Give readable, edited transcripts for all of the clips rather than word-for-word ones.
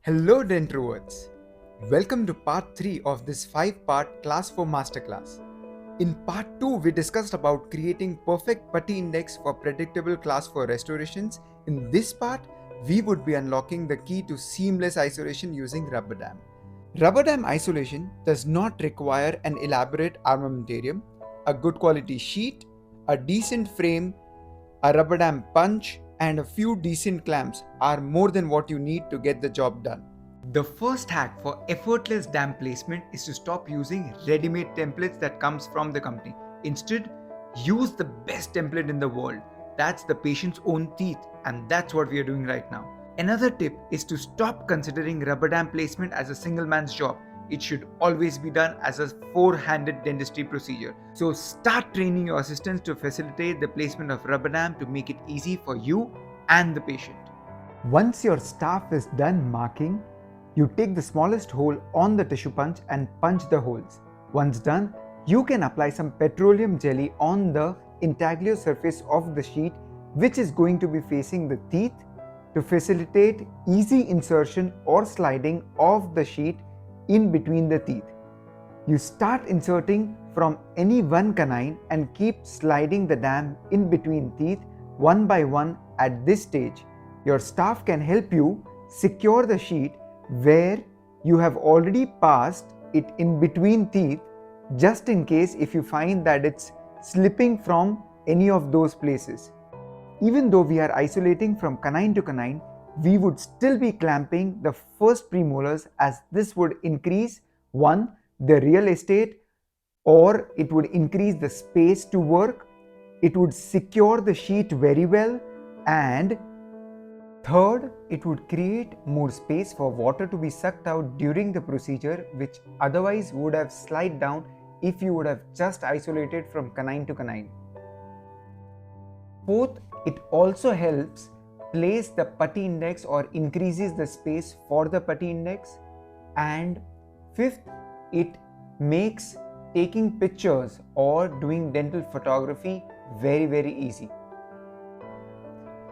Hello Dentroverts! Welcome to part 3 of this 5-part Class 4 Masterclass. In part 2, we discussed about creating perfect putty index for predictable Class 4 restorations. In this part, we would be unlocking the key to seamless isolation using rubber dam. Rubber dam isolation does not require an elaborate armamentarium. A good quality sheet, a decent frame, a rubber dam punch, and a few decent clamps are more than what you need to get the job done. The first hack for effortless dam placement is to stop using ready-made templates that comes from the company. Instead, use the best template in the world. That's the patient's own teeth, and that's what we are doing right now. Another tip is to stop considering rubber dam placement as a single man's job. It should always be done as a four-handed dentistry procedure. So start training your assistants to facilitate the placement of rubber dam to make it easy for you and the patient. Once your staff is done marking, you take the smallest hole on the tissue punch and punch the holes. Once done, you can apply some petroleum jelly on the intaglio surface of the sheet, which is going to be facing the teeth, to facilitate easy insertion or sliding of the sheet in between the teeth. You start inserting from any one canine and keep sliding the dam in between teeth one by one. At this stage, your staff can help you secure the sheet where you have already passed it in between teeth, just in case if you find that it's slipping from any of those places. Even though we are isolating from canine to canine, we would still be clamping the first premolars, as this would increase the real estate, or it would increase the space to work. It would secure the sheet very well, and third, it would create more space for water to be sucked out during the procedure, which otherwise would have slid down if you would have just isolated from canine to canine. Fourth, it also helps place the putty index or increases the space for the putty index. And fifth, it makes taking pictures or doing dental photography very easy.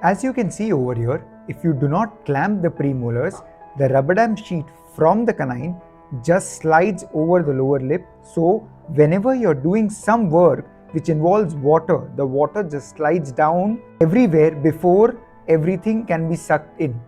As you can see over here, if you do not clamp the premolars, the rubber dam sheet from the canine just slides over the lower lip. So whenever you're doing some work which involves water, the water just slides down everywhere before everything can be sucked in.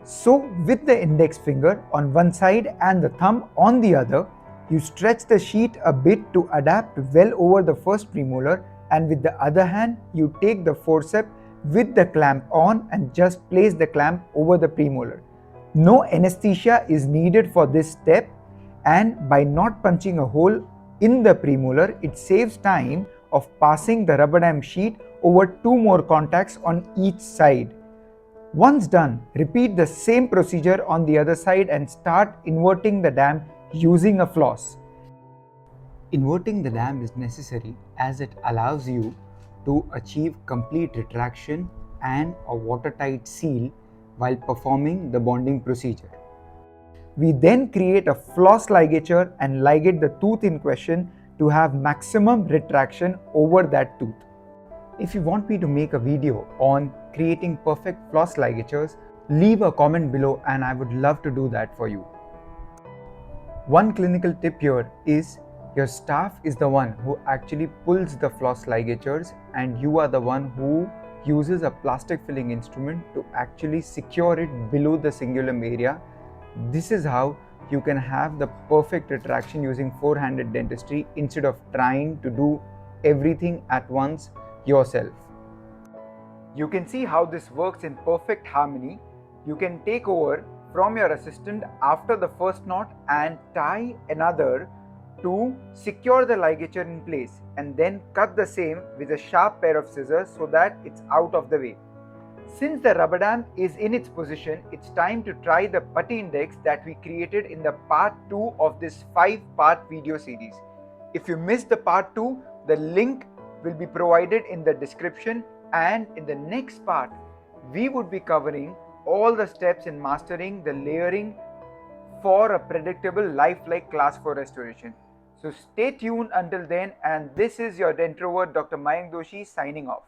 So with the index finger on one side and the thumb on the other, you stretch the sheet a bit to adapt well over the first premolar, and with the other hand, you take the forceps with the clamp on and just place the clamp over the premolar. No anesthesia is needed for this step, and by not punching a hole in the premolar, it saves time of passing the rubber dam sheet over 2 more contacts on each side. Once done, repeat the same procedure on the other side and start inverting the dam using a floss. Inverting the dam is necessary as it allows you to achieve complete retraction and a watertight seal while performing the bonding procedure. We then create a floss ligature and ligate the tooth in question to have maximum retraction over that tooth. If you want me to make a video on creating perfect floss ligatures, leave a comment below and I would love to do that for you. One clinical tip here is your staff is the one who actually pulls the floss ligatures, and you are the one who uses a plastic filling instrument to actually secure it below the cingulum area. This is how you can have the perfect retraction using four-handed dentistry instead of trying to do everything at once yourself. You can see how this works in perfect harmony. You can take over from your assistant after the first knot and tie another to secure the ligature in place, and then cut the same with a sharp pair of scissors so that it's out of the way. Since the rubber dam is in its position, it's time to try the putty index that we created in the part 2 of this 5-part video series. If you missed the part 2, the link will be provided in the description, and in the next part, we would be covering all the steps in mastering the layering for a predictable lifelike Class 4 restoration. So stay tuned until then, and this is your Dentrovert Dr. Mayank Doshi signing off.